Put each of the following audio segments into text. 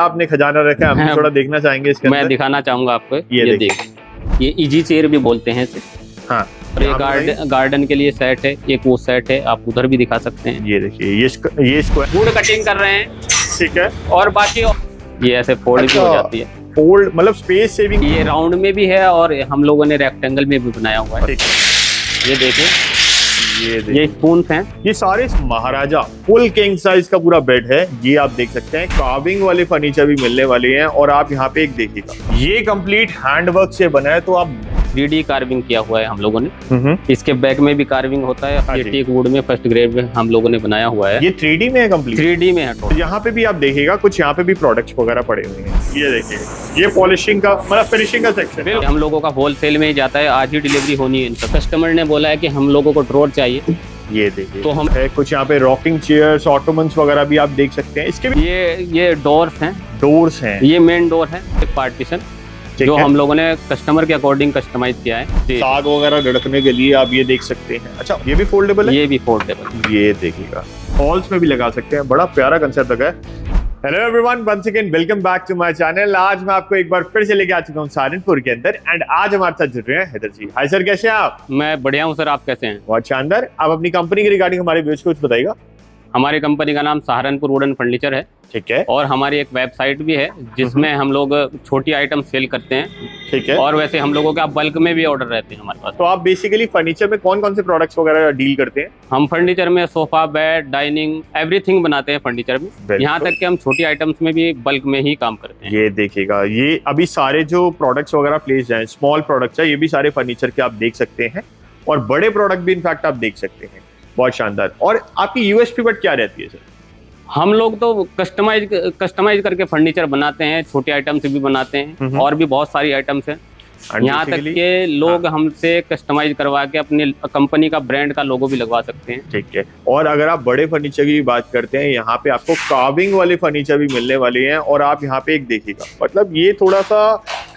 आपने खजाना रखा है, हम थोड़ा देखना चाहेंगे इसके मैं अंदर। दिखाना चाहूंगा आपको। ये देखिए, ये इजी चेयर भी बोलते हैं इसे। हाँ, और ये गार्डन के लिए सेट है, एक वो सेट है, आप उधर भी दिखा सकते हैं। ये देखिए, ये स्क्वायर वुड कटिंग कर रहे हैं, ठीक है। और बाकी ये ऐसे फोल्ड भी हो जाती है। फोल्ड मतलब स्पेस सेविंग। ये राउंड में भी है और हम लोगों ने रेक्टेंगल में भी बनाया हुआ है। ठीक है, ये देखिए, ये स्पून हैं। ये सारे महाराजा फुल किंग साइज का पूरा बेड है। ये आप देख सकते हैं, कार्विंग वाले फर्नीचर भी मिलने वाले हैं। और आप यहाँ पे एक देखिएगा, ये कंप्लीट हैंडवर्क से बना है, तो आप 3D कार्विंग किया हुआ है हम लोगों ने। इसके बैक में भी कार्विंग होता है। हाँ ये जी। टीक वुड में फर्स्ट ग्रेड में हम लोगों ने बनाया हुआ है। ये 3D में है कंप्लीट। 3D में है तो टोटल। यहाँ पे भी आप देखिएगा, कुछ यहाँ पे भी प्रोडक्ट्स वगैरह पड़े हुए हैं। ये देखिए, ये पॉलिशिंग का मतलब फिनिशिंग का सेक्शन है। हम लोगों का होलसेल में ही जाता है, आज ही डिलीवरी होनी है इनका। कस्टमर ने बोला है कि हम लोगों को ड्रॉर चाहिए, ये देखिए, तो हम है कुछ यहाँ पे रॉकिंग चेयर्स, ऑटोमन्स वगैरह भी आप देख सकते हैं। इसके भी ये डोर्स हैं, डोर्स हैं। ये मेन डोर है, एक पार्टीशन जो है। हम लोगों ने कस्टमर के अकॉर्डिंग कस्टमाइज किया है। साग वगैरह रखने के लिए आप ये देख सकते हैं। अच्छा, ये भी फोल्डेबल है। ये भी फोल्डेबल। ये देखिएगा, हॉल्स में भी लगा सकते हैं। बड़ा प्यारा कंसेप्ट लगा है। Hello everyone, once again welcome back to my channel. आज मैं आपको एक बार फिर से लेके आ चुका हूँ सहारनपुर के अंदर। एंड आज हमारे साथ जुड़ रहे हैं हैदर जी। हाय सर, कैसे हैं आप? मैं बढ़िया हूँ सर, आप कैसे हैं? बहुत शानदार। आप अपनी कंपनी के रिगार्डिंग हमारे व्यूअर्स को कुछ बताइएगा। हमारी कंपनी का नाम सहारनपुर वुडन फर्नीचर है, ठीक है। और हमारी एक वेबसाइट भी है जिसमें हम लोग छोटी आइटम सेल करते हैं। ठीक है। और वैसे हम लोगों का बल्क में भी ऑर्डर रहते हैं हमारे पास। तो आप बेसिकली फर्नीचर में कौन कौन से प्रोडक्ट्स वगैरह डील करते हैं? हम फर्नीचर में सोफा, बेड, डाइनिंग, एवरीथिंग बनाते हैं फर्नीचर में। यहाँ तक कि हम छोटी आइटम्स में भी बल्क में ही काम करते हैं। ये देखिएगा, ये अभी सारे जो प्रोडक्ट्स वगैरह प्लेस हैं, स्मॉल प्रोडक्ट्स है, ये भी सारे फर्नीचर के आप देख सकते हैं। और बड़े प्रोडक्ट भी इनफैक्ट आप देख सकते हैं। बहुत शानदार। और आपकी यूएसपी बट क्या रहती है सर? हम लोग तो कस्टमाइज करके फर्नीचर बनाते हैं, छोटे आइटम्स भी बनाते हैं, और भी बहुत सारी आइटम्स हैं। यहाँ तक के लोग हमसे कस्टमाइज करवा के अपनी कंपनी का ब्रांड का लोगो भी लगवा सकते हैं। ठीक है। और अगर आप बड़े फर्नीचर की बात करते हैं, यहाँ पे आपको कार्विंग वाले फर्नीचर भी मिलने वाले हैं। और आप यहाँ पे एक देखिएगा, मतलब ये थोड़ा सा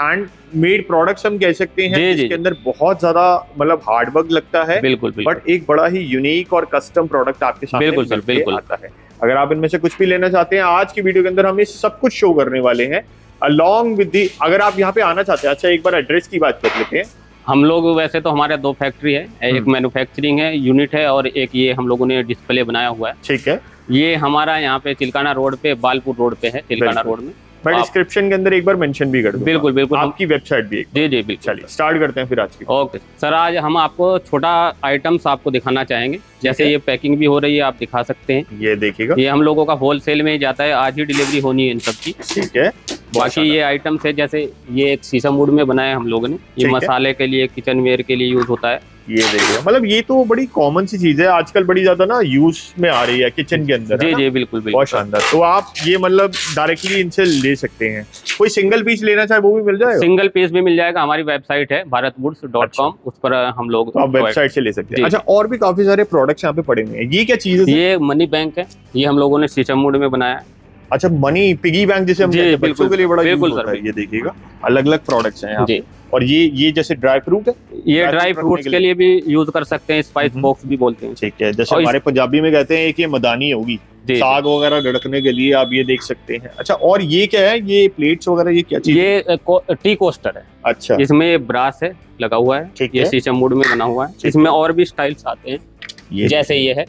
हैंड मेड प्रोडक्ट्स हम कह सकते हैं, जिसके अंदर बहुत ज्यादा मतलब हार्ड वर्क लगता है। बिल्कुल, बट एक बड़ा ही यूनिक और कस्टम प्रोडक्ट आपके सामने बिल्कुल सर, बिल्कुल आता है। अगर आप इनमें से कुछ भी लेना चाहते हैं, आज की वीडियो के अंदर हम ये सब कुछ शो करने वाले हैं अलॉन्ग विद दी। अगर आप यहाँ पे आना चाहते हैं, अच्छा एक बार एड्रेस की बात कर लेते हैं। हम लोग वैसे तो हमारे 2 फैक्ट्री है, एक मैन्युफैक्चरिंग है यूनिट है, और एक ये हम लोगों ने डिस्प्ले बनाया हुआ है। ठीक है। ये हमारा यहाँ पे चिलकाना रोड पे, बालपुर रोड पे है, चिलकाना रोड में। मैं डिस्क्रिप्शन के अंदर एक बार मेंशन भी कर दूंगा। बिल्कुल बिल्कुल। आपकी वेबसाइट भी एक। जी जी बिल्कुल। चलिए स्टार्ट करते हैं फिर आज की। ओके सर, आज हम आपको छोटा आइटम्स आपको दिखाना चाहेंगे। जैसे ये पैकिंग भी हो रही है, आप दिखा सकते हैं। ये देखिएगा, ये हम लोगों का होलसेल में ही जाता है, आज ही डिलीवरी होनी है इन सब की। ठीक है। बाकी ये आइटम्स है, जैसे ये एक शीशम वुड में बनाया है हम लोगों ने। ये मसाले के लिए, किचन वेयर के लिए यूज होता है। ये देखिए, मतलब ये तो बड़ी कॉमन सी चीज है, आजकल बड़ी ज्यादा ना यूज में आ रही है किचन के अंदर। जी जी बिल्कुल बिल्कुल। बहुत शानदार। तो आप ये मतलब डायरेक्टली इनसे ले सकते हैं। कोई सिंगल पीस लेना चाहे वो भी मिल जाएगा? सिंगल पीस भी मिल जाएगा। हमारी वेबसाइट है bharatwoods.com, उस पर हम लोग आप वेबसाइट से ले सकते हैं। अच्छा, और भी काफी सारे प्रोडक्ट्स यहाँ पे पड़े हुए हैं। ये क्या चीज है? ये मनी बैंक है, ये हम लोगों ने शीशम वुड में बनाया है। अच्छा, मनी पिगी बैंक जिसे हम कहते हैं, बच्चों के लिए बड़ा यूज होता है। ये देखिएगा, अलग अलग प्रोडक्ट्स हैं यहाँ पे। और ये जैसे ड्राई फ्रूट है, ये ड्राई फ्रूट्स के लिए भी यूज कर सकते हैं, स्पाइस बॉक्स भी बोलते हैं। ठीक है। जैसे हमारे पंजाबी में कहते हैं कि मदानी होगी, साग वगैरह रखने के लिए आप ये देख सकते हैं। अच्छा, और ये क्या है? ये प्लेट्स वगैरह ये क्या चीज? ये टी कोस्टर है। अच्छा, इसमें ब्रास है लगा हुआ है, ये शीशम वुड में बना हुआ है। इसमें और भी स्टाइल्स आते हैं, जैसे ये है,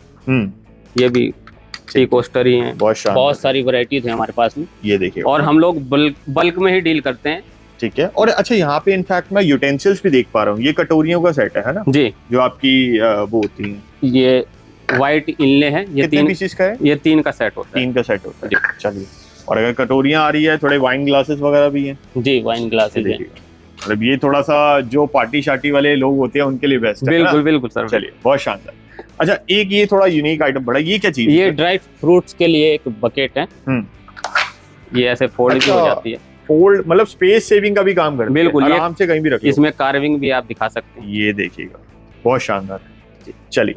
ये भी टी कोस्टर ही है। बहुत सारी वैरायटीज है हमारे पास में। ये देखिए, और हम लोग बल्क में ही डील करते हैं। ठीक है। और अच्छा, यहाँ पे इनफैक्ट मैं यूटेंसिल्स भी देख पा रहा हूँ। ये कटोरियों का सेट है ना जी, जो आपकी वो होती है। ये व्हाइट इनले है। ये 3 पीसेस का है? ये 3 का सेट होता है। 3 का सेट होता है। चलिए। और अगर कटोरियां आ रही है, थोड़े वाइन ग्लासेस वगैरह भी हैं। जी, वाइन ग्लासेस हैं। मतलब ये थोड़ा सा जो पार्टी शार्टी वाले लोग होते हैं उनके लिए बेस्ट है। बिल्कुल बिल्कुल सर। चलिए, बहुत शानदार। अच्छा, एक ये थोड़ा यूनिक आइटम बड़ा, ये क्या चीज है? ये ड्राई फ्रूट्स के लिए एक बकेट है। ये ऐसे फोल्ड भी हो जाती है। फोल्ड मतलब स्पेस सेविंग का भी काम करती है। बिल्कुल, आराम से कहीं भी रखिए। इसमें कार्विंग भी आप दिखा सकते हैं। ये देखिएगा, बहुत शानदार है। चलिए,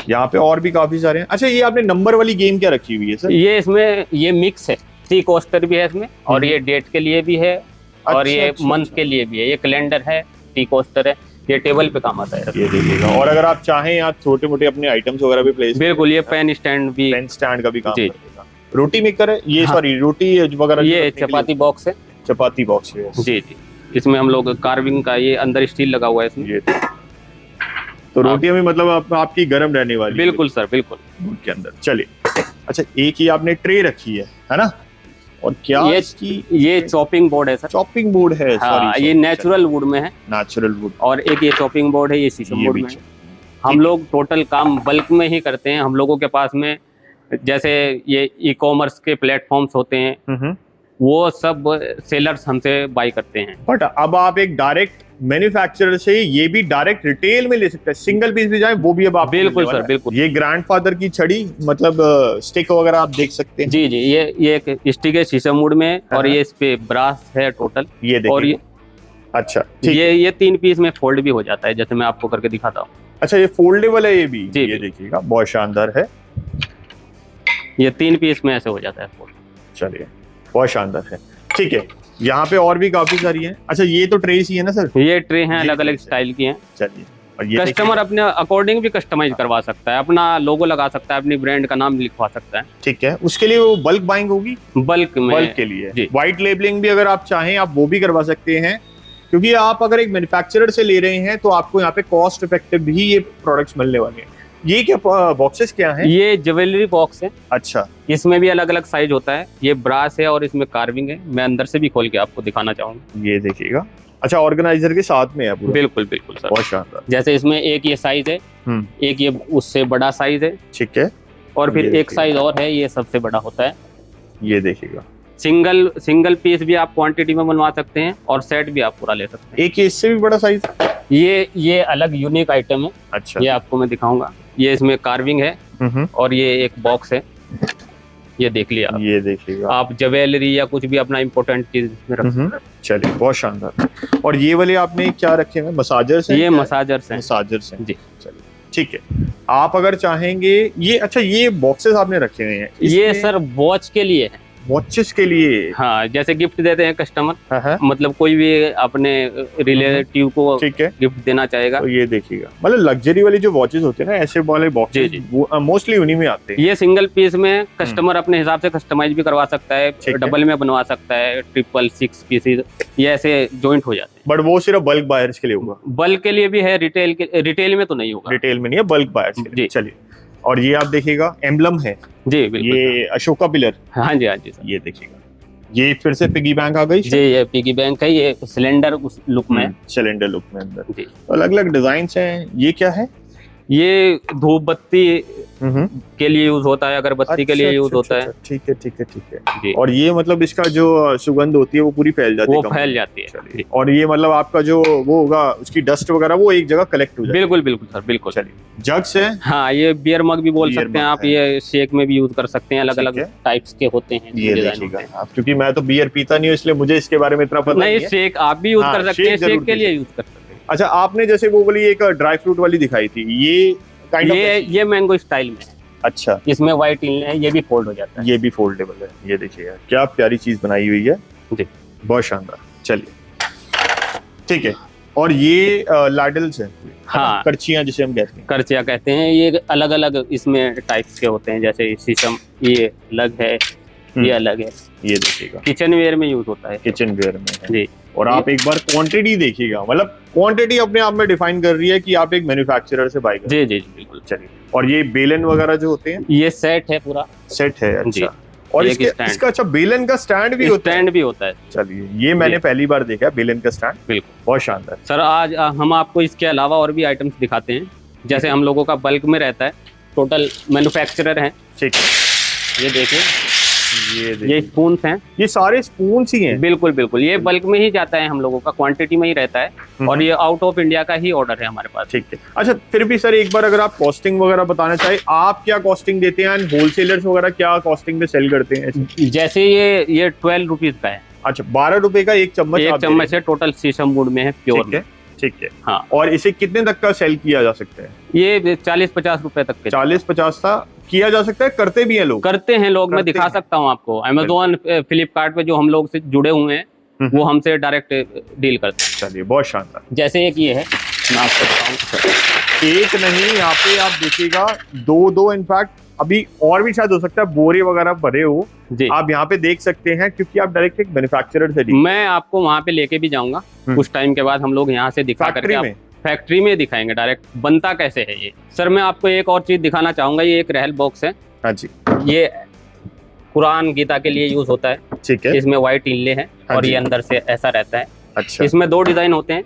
यहाँ पे और भी काफी सारे हैं। अच्छा, ये आपने नंबर वाली गेम क्या रखी हुई है सर? ये इसमें ये मिक्स है, 3 कोस्टर भी है इसमें, और ये डेट के लिए भी है, और ये मंथ के लिए भी है। ये कैलेंडर है, 3 कोस्टर है, ये टेबल पे काम आता है। ये देखिएगा, और अगर आप चाहें आप छोटे मोटे अपने आइटम्स वगैरह भी प्लेस, बिल्कुल, ये पेन स्टैंड भी, पेन स्टैंड का भी काम करेगा। रोटी मेकर है ये? सॉरी रोटी वगैरह, ये चपाती बॉक्स है। चपाती बॉक्स है जी जी। इसमें हम लोग कार्विंग का, ये अंदर स्टील लगा हुआ है इसमें। ये तो रोटियां भी मतलब आपकी गर्म रहने वाली? बिल्कुल सर, बिल्कुल के अंदर। चलिए, अच्छा एक ही आपने ट्रे रखी है ना? और क्या ये चॉपिंग बोर्ड है सर। चॉपिंग बोर्ड है? हाँ, ये नेचुरल वुड में है। Natural would. और एक ये चॉपिंग बोर्ड है, ये शीशम बोर्ड में है। हम लोग टोटल काम बल्क में ही करते हैं। हम लोगों के पास में जैसे ये ई-कॉमर्स के प्लेटफॉर्म्स होते हैं, वो सब सेलर्स हमसे बाई करते हैं। बट अब आप एक डायरेक्ट मैन्युफैक्चरर से ये भी डायरेक्ट रिटेल में ले सकते हैं, सिंगल पीस भी जाए वो भी अब आप? बिल्कुल सर, बिल्कुल। ये ग्रैंडफादर की छड़ी मतलब स्टिक वगैरह आप देख सकते हैं। जी जी, ये एक स्टिक है शीशम वुड में, और ये इस पे ब्रास है टोटल। ये देखिए। और ये अच्छा, ये 3 पीस में फोल्ड भी हो जाता है, जैसे मैं आपको करके दिखाता हूँ। अच्छा, ये फोल्डेबल है ये भी? ये देखिएगा, बहुत शानदार है। ये 3 पीस में ऐसे हो जाता है फोल्ड। चलिए, बहुत शानदार है। ठीक है, यहाँ पे और भी काफी सारी हैं। अच्छा, ये तो ट्रेस ही है ना सर? ये ट्रे हैं, अलग अलग स्टाइल की हैं। चलिए, कस्टमर अपने अकॉर्डिंग भी कस्टमाइज करवा सकता है, अपना लोगो लगा सकता है, अपनी ब्रांड का नाम लिखवा सकता है। ठीक है, उसके लिए वो बल्क बाइंग होगी? बल्क में, बल्क के लिए व्हाइट लेबलिंग भी अगर आप चाहें आप वो भी करवा सकते हैं, क्योंकि आप अगर एक मैन्युफैक्चरर से ले रहे हैं तो आपको यहाँ पे कॉस्ट इफेक्टिव भी ये प्रोडक्ट्स मिलने वाले हैं। ये क्या बॉक्सेस क्या हैं? ये ज्वेलरी बॉक्स है। अच्छा, इसमें भी अलग अलग साइज होता है। ये ब्रास है और इसमें कार्विंग है। मैं अंदर से भी खोल के आपको दिखाना चाहूंगा। ये देखिएगा। अच्छा, ऑर्गेनाइजर के साथ में है पूरा? बिल्कुल बिल्कुल सर, बहुत शानदार। जैसे इसमें एक ये साइज है, एक ये उससे बड़ा साइज है। ठीक है, और फिर एक साइज और है, ये सबसे बड़ा होता है। ये देखिएगा। सिंगल पीस भी आप क्वांटिटी में बनवा सकते हैं, और सेट भी आप पूरा ले सकते हैं। एक इससे भी बड़ा साइज? ये अलग यूनिक आइटम है। अच्छा, ये आपको मैं दिखाऊंगा। ये इसमें कार्विंग है, और ये एक बॉक्स है। ये देख लिया आप। ये देखिएगा, आप ज्वेलरी या कुछ भी अपना इम्पोर्टेंट चीज में रख सकते हैं। चलिए, बहुत शानदार। और ये वाले आपने क्या रखे हैं? मसाजर्स हैं? ये मसाजर्स हैं। मसाजर्स हैं जी। चलिए, ठीक है। आप अगर चाहेंगे ये, अच्छा ये बॉक्सेस आपने रखे हुए हैं? ये सर वॉच के लिए है। वॉचेस के लिए? हाँ, जैसे गिफ्ट देते हैं कस्टमर। हाँ। मतलब कोई भी अपने रिलेटिव को ठीक है गिफ्ट देना चाहेगा तो ये देखिएगा। मतलब लग्जरी वाली जो वॉचेस होते हैं ना, ऐसे वाले बॉक्सेस मोस्टली उन्हीं में आते हैं। ये सिंगल पीस में कस्टमर अपने हिसाब से कस्टमाइज भी करवा सकता है, डबल में बनवा सकता है, 666 पीसेज, ये ऐसे जॉइंट हो जाते हैं। बट वो सिर्फ बल्क बायर्स के लिए होगा? बल्क के लिए भी है, रिटेल में तो नहीं होगा। रिटेल में नहीं है, बल्क बायर्स के लिए। चलिए, और ये आप देखिएगा एम्बलम है। जी बिल्कुल, ये अशोका पिलर। हाँ जी, हाँ जी सर। ये देखिएगा, ये फिर से पिगी बैंक आ गई जी। ये पिगी बैंक है, ये सिलेंडर उस लुक में, सिलेंडर लुक में अंदर जी। अलग अलग डिजाइन हैं। ये क्या है? ये धूप बत्ती के लिए यूज होता है, अगरबत्ती के लिए यूज होता है। ठीक है, ठीक है, ठीक है। और ये मतलब इसका जो सुगंध होती है वो पूरी फैल जाती है? वो फैल जाती है। और ये मतलब आपका जो वो होगा, उसकी डस्ट वगैरह वो एक जगह कलेक्ट हो जाएगी? बिल्कुल बिल्कुल सर, बिल्कुल। चलिए, जग्स है। हाँ, ये बियर मग भी बोल सकते हैं आप, ये शेक में भी यूज कर सकते हैं, अलग अलग टाइप्स के होते हैं। ये देखिएगा आप, क्योंकि मैं तो बियर पीता नहीं हूँ इसलिए मुझे इसके बारे में इतना पता नहीं है। शेक आप भी यूज कर सकते हैं, शेक के लिए यूज कर सकते हैं। अच्छा, आपने जैसे वो वाली एक ड्राई फ्रूट वाली दिखाई थी, ये मैंगो स्टाइल में है। अच्छा, इसमें व्हाइट इन है, ये भी फोल्ड हो जाता है। ये भी फोल्डेबल है। ये देखिएगा, क्या प्यारी चीज बनाई हुई है जी, बहुत शानदार। चलिए, ठीक है। और ये लाडल्स है। हाँ, करचियां जिसे हम कहते हैं। करचियां कहते हैं। ये अलग अलग इसमें टाइप्स के होते हैं, जैसे शीशम, ये अलग है, ये अलग है। ये देखिएगा, किचन वेयर में यूज होता है। किचन वेयर में है जी। और आप एक बार क्वांटिटी देखिएगा, मतलब क्वांटिटी अपने आप में डिफाइन कर रही है कि आप एक मैन्युफैक्चरर से बाय कर रहे हैं। जी जी बिल्कुल। चलिए, और ये बेलन वगैरह जो होते हैं, ये सेट है, पूरा सेट है। अच्छा, और इसका अच्छा बेलन का स्टैंड भी होता है? चलिए, ये मैंने पहली बार देखा बेलन का स्टैंड। बिल्कुल, बहुत शानदार। सर आज हम आपको इसके अलावा और भी आइटम्स दिखाते हैं। जैसे हम लोगों का बल्क में रहता है, टोटल मैन्युफैक्चरर हैं। ठीक है, ये देखिए, ये स्पून्स हैं। ये सारे स्पून्स ही हैं? बिल्कुल बिल्कुल, ये बल्क में ही जाता है, हम लोगों का क्वांटिटी में ही रहता है, और ये आउट ऑफ इंडिया का ही ऑर्डर है हमारे पास। ठीक है। अच्छा, फिर भी सर एक बार अगर आप कॉस्टिंग वगैरह बताना चाहे, आप क्या कॉस्टिंग देते हैं, होलसेलर्स वगैरह क्या कॉस्टिंग में सेल करते हैं? जैसे ये 12 रुपीज का है। अच्छा, 12 रुपए का एक चम्मच है, टोटल शीशम वुड में है, प्योर में। ठीक है। हाँ, और इसे कितने तक का सेल किया जा सकता है? ये 40-50 रुपए तक के। 40-50 का किया जा सकता है? करते भी हैं लोग? करते हैं लोग, मैं दिखा सकता हूँ आपको। अमेजोन, फ्लिपकार्ट पे जो हम लोग से जुड़े हुए हैं, वो हमसे डायरेक्ट डील करते हैं। चलिए, बहुत शानदार। जैसे एक ये है, मैं आपको बताऊं, एक नहीं, यहाँ पे आप देखिएगा दो इनफैक्ट अभी और भी शायद हो सकता है बोरे वगैरह भरे हो, आप यहाँ पे देख सकते हैं, क्योंकि आप डायरेक्ट एक मैन्युफैक्चरर से मैं आपको वहाँ पे लेके भी जाऊंगा कुछ टाइम के बाद, हम लोग यहाँ से दिखा करके फैक्ट्री में दिखाएंगे डायरेक्ट बनता कैसे है ये। सर मैं आपको एक और चीज दिखाना चाहूंगा, ये एक रहल बॉक्स है। हाँ जी, ये कुरान गीता के लिए यूज होता है। ठीक है, इसमें व्हाइट इनले है और ये अंदर से ऐसा रहता है। अच्छा, इसमें 2 डिजाइन होते हैं,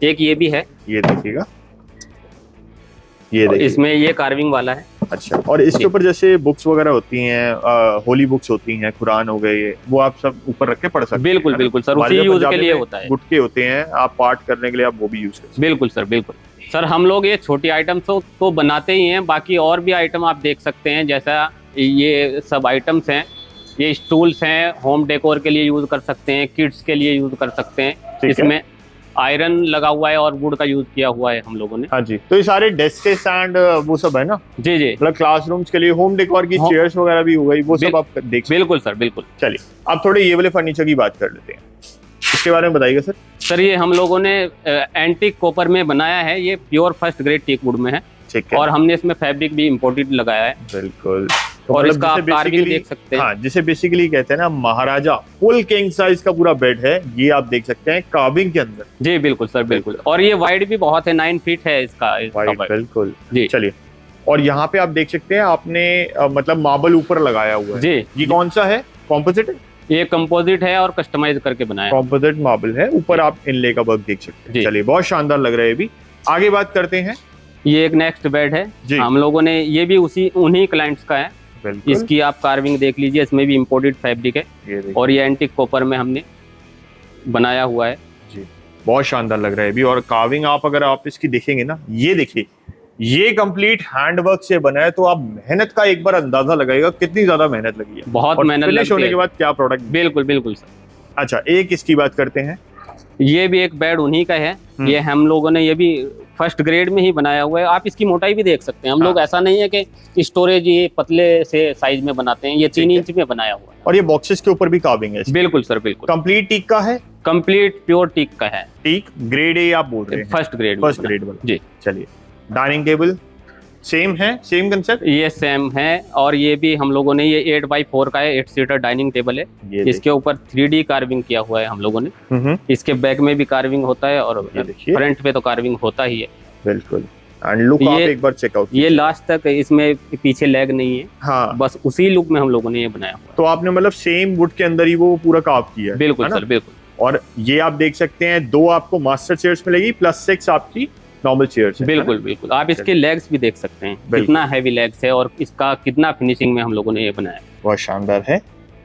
एक ये भी है, ये देखिएगा, ये देखिए, इसमें ये कार्विंग वाला है। अच्छा, और इसके ऊपर जैसे बुक्स वगैरह होती हैं, होली बुक्स होती हैं, कुरान हो गए, वो आप सब ऊपर रख के पढ़ सकते हैं। बिल्कुल बिल्कुल सर, उसी यूज के लिए होता है। गुटके होते हैं, आप पाठ करने के लिए आप वो भी यूज कर सकते हैं। बिल्कुल सर, बिल्कुल सर। हम लोग ये छोटी आइटम तो बनाते ही हैं, बाकी और भी आइटम आप देख सकते हैं, जैसा ये सब आइटम्स हैं, ये स्टूल्स हैं, होम डेकोर के लिए यूज कर सकते हैं, किड्स के लिए यूज कर सकते हैं। इसमें आयरन लगा हुआ है और वुड का यूज किया हुआ है हम लोगों ने। हाँ जी, तो ये सारे डेस्क स्टैंड वो सब है ना? जी जी, मतलब क्लासरूम्स के लिए होम डेकोर की चेयर्स वगैरह भी हो गई, वो सब आप देख। बिल्कुल सर, बिल्कुल। चलिए अब थोड़े ये वाले फर्नीचर की बात कर लेते हैं, इसके बारे में बताइएगा सर। सर ये हम लोगों ने एंटीक कॉपर में बनाया है, ये pure first grade teak wood में है। ठीक है, और हमने इसमें फैब्रिक भी इम्पोर्टेड लगाया है। बिल्कुल, तो और इसका आप कार्विंग देख सकते हैं। हाँ, जिसे बेसिकली कहते हैं ना महाराजा, फुल किंग साइज का पूरा बेड है, ये आप देख सकते हैं कार्विंग के अंदर। जी बिल्कुल सर, बिल्कुल। और ये वाइड भी बहुत है, 9 फीट है इसका वाइड। बिल्कुल जी, चलिए। और यहाँ पे आप देख सकते हैं, आपने मतलब मार्बल ऊपर लगाया हुआ है जी। ये कौन सा है? कॉम्पोजिट है? ये कंपोजिट है और कस्टमाइज करके बनाया, कॉम्पोजिट मार्बल है, ऊपर आप इनले का वर्क देख सकते हैं। चलिए, बहुत शानदार लग रहा है। भी आगे बात करते हैं, ये एक नेक्स्ट बेड है हम लोगों ने, ये भी उन्हीं क्लाइंट्स का है। इसकी आप कार्विंग देख लीजिए, इसमें भी इम्पोर्टेड फैब्रिक है और ये एंटीक कॉपर में हमने बनाया हुआ है जी। बहुत शानदार लग रहा है भी। और कार्विंग आप अगर आप इसकी देखेंगे ना, ये देखिए, ये कंप्लीट हैंडवर्क से बना है, तो आप मेहनत का एक बार अंदाजा लगाएगा कितनी ज्यादा मेहनत लगी है। बहुत मेहनत फिनिश होने के बाद क्या प्रोडक्ट। बिल्कुल बिल्कुल सर। अच्छा, एक इसकी बात करते हैं, ये भी एक बेड उन्हीं का है। ये हम लोगों ने ये भी फर्स्ट ग्रेड में ही बनाया हुआ है। आप इसकी मोटाई भी देख सकते हैं, हम लोग ऐसा नहीं है कि स्टोरेज ये पतले से साइज में बनाते हैं, ये 3 इंच में बनाया हुआ है। और ये बॉक्सेस के ऊपर भी कार्विंग है? बिल्कुल सर, बिल्कुल। कंप्लीट टीक का है? कंप्लीट प्योर टीक का है। टीक ग्रेड ए आप बोल रहे हैं? फर्स्ट ग्रेड वाला जी। चलिए, डाइनिंग टेबल सेम है, सेम कंसेप्ट? ये सेम है, और ये भी हम लोगों ने, ये 8x4 का है, 8 सीटर डाइनिंग टेबल है। इसके ऊपर 3D कार्विंग किया हुआ है हम लोगों ने। इसके बैक में भी कार्विंग होता है और फ्रंट पे तो कार्विंग होता ही है। बिल्कुल। एंड लुक आप एक बार चेकआउट, ये लास्ट तक इसमें पीछे लेग नहीं है। हाँ, बस उसी लुक में हम लोगों ने ये बनाया हुआ है। तो आपने मतलब सेम वुड के अंदर ही वो पूरा कार्व किया है? बिल्कुल सर, बिल्कुल। और ये आप देख सकते हैं, 2 आपको मास्टर चेयर्स मिलेगी प्लस 6 आपकी नॉर्मल चेयर्स। बिल्कुल बिल्कुल, आप इसके लेग्स भी देख सकते हैं, कितना हैवी लेग्स है और इसका कितना फिनिशिंग में हम लोगों ने ये बनाया। बहुत शानदार है।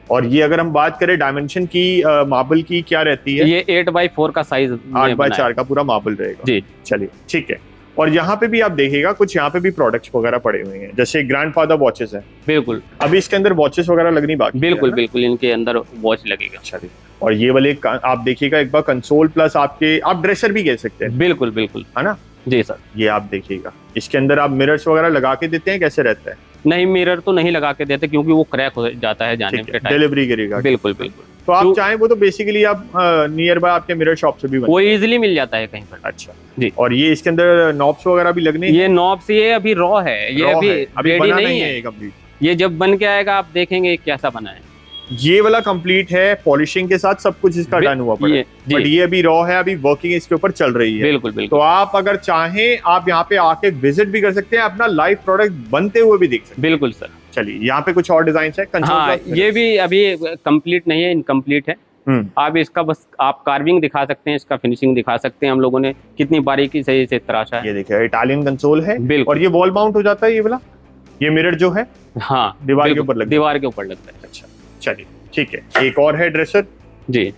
और ये अगर हम बात करें डायमेंशन की, मार्बल की क्या रहती है? ये 8x4 का साइज, 8x4 का पूरा मार्बल रहेगा जी। चलिए, ठीक है। और यहाँ पे भी आप देखिएगा, कुछ यहाँ पे भी प्रोडक्ट्स वगैरह पड़े हुए हैं, जैसे ग्रैंडफादर वॉचेस हैं। बिल्कुल, अभी इसके अंदर वॉचेस वगैरह लगनी बाकी। बिल्कुल बिल्कुल, इनके अंदर वॉच लगेगा। चलिए, और ये वाले आप देखिएगा एक बार, कंसोल प्लस आपके, आप ड्रेसर भी कह सकते हैं। बिल्कुल बिल्कुल, है ना जी सर। ये आप देखिएगा, इसके अंदर आप मिरर्स वगैरह लगा के देते हैं, कैसे रहता है? नहीं, मिरर तो नहीं लगा के देते, क्योंकि वो क्रैक हो जाता है जाने के टाइम, डिलीवरी करेगा। बिल्कुल बिल्कुल। तो आप चाहें वो तो बेसिकली आप नियर बाय आपके मिरर शॉप से भी वो इजीली मिल जाता है कहीं पर। अच्छा जी। और ये इसके अंदर नॉब्स वगैरह भी लगने? ये नॉब्स ये अभी रॉ है, ये अभी रेडी नहीं है कंप्लीट। ये जब बन के आएगा आप देखेंगे कैसा बना है। ये वाला कंप्लीट है, पॉलिशिंग के साथ सब कुछ इसका डन हुआ पड़ा है, बट ये अभी रॉ है, अभी वर्किंग इसके ऊपर चल रही है। बिल्कुल बिल्कुल। तो आप अगर चाहें, आप यहाँ पे आके विजिट भी कर सकते हैं, अपना लाइव प्रोडक्ट बनते हुए भी देख सकते हैं। बिल्कुल सर। चलिए, यहाँ पे कुछ और डिजाइन है। हाँ, ये भी अभी कंप्लीट नहीं है, इनकम्प्लीट है। आप इसका बस आप कार्विंग दिखा सकते हैं, इसका फिनिशिंग दिखा सकते हैं, हम लोगों ने कितनी बारीकी से इसे तराशा है। ये देखिए, इटालियन कंसोल है। बिल्कुल। और ये वॉल माउंट हो जाता है, ये वाला, ये मिरर जो है। हाँ, दीवार के ऊपर लगता है। दीवार के ऊपर लगता है। अच्छा, चलिए, ठीक है। एक और है ड्रेसर जी,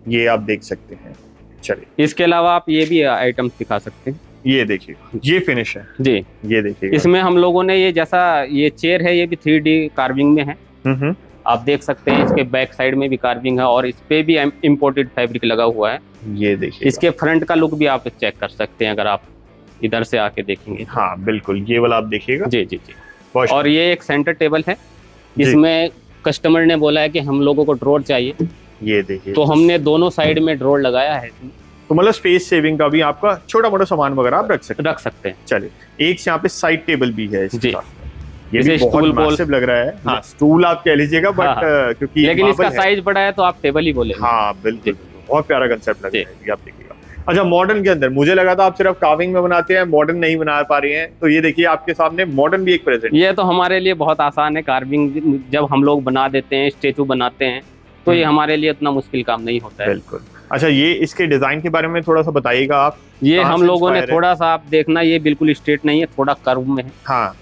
ये आप देख सकते हैं। चलिए, इसके अलावा आप ये भी आइटम्स दिखा सकते हैं। ये देखिए, ये फिनिश है जी। ये देखिए, इसमें हम लोगों ने ये, जैसा ये चेयर है, ये भी 3D कार्विंग में है। आप देख सकते हैं, इसके बैक साइड में भी कार्विंग है और इस पे भी इम्पोर्टेड फैब्रिक लगा हुआ है। ये देखिए, इसके फ्रंट का लुक भी आप चेक कर सकते हैं अगर आप इधर से आके देखेंगे। हाँ बिल्कुल, ये वाला आप देखिएगा। जी जी जी। और ये एक सेंटर टेबल है, इसमें कस्टमर ने बोला है कि हम लोगों को ड्रॉर चाहिए। ये देखिए, तो हमने दोनों साइड में ड्रॉर लगाया है, तो मतलब स्पेस सेविंग का भी आपका छोटा मोटा सामान वगैरह आप रख सकते हैं। हैं। चलिए, एक यहाँ पे साइड टेबल भी है इसके साथ। ये भी बहुत मैसिव लग रहा है। हाँ, स्टूल आप कह लीजिएगा, बट क्योंकि लेकिन इसका साइज बड़ा है तो आप टेबल ही बोले। हाँ बिल्कुल, बहुत प्यारा कंसेप्ट लग रहा है, आप देखिएगा। अच्छा, मॉडर्न के अंदर मुझे लगा था आप सिर्फ कार्विंग में बनाते हैं, मॉडर्न नहीं बना पा रही हैं, तो ये देखिए आपके सामने मॉडर्न भी एक प्रेजेंट। ये तो हमारे लिए बहुत आसान है कार्विंग, जब हम लोग बना देते हैं, स्टेचू बनाते हैं, तो ये हमारे लिए इतना मुश्किल काम नहीं होता है। बिल्कुल। अच्छा, ये इसके डिजाइन के बारे में थोड़ा सा बताइएगा आप। ये हम लोगों ने थोड़ा सा, आप देखना, ये बिल्कुल स्ट्रेट नहीं है, थोड़ा कर्व में है। हाँ,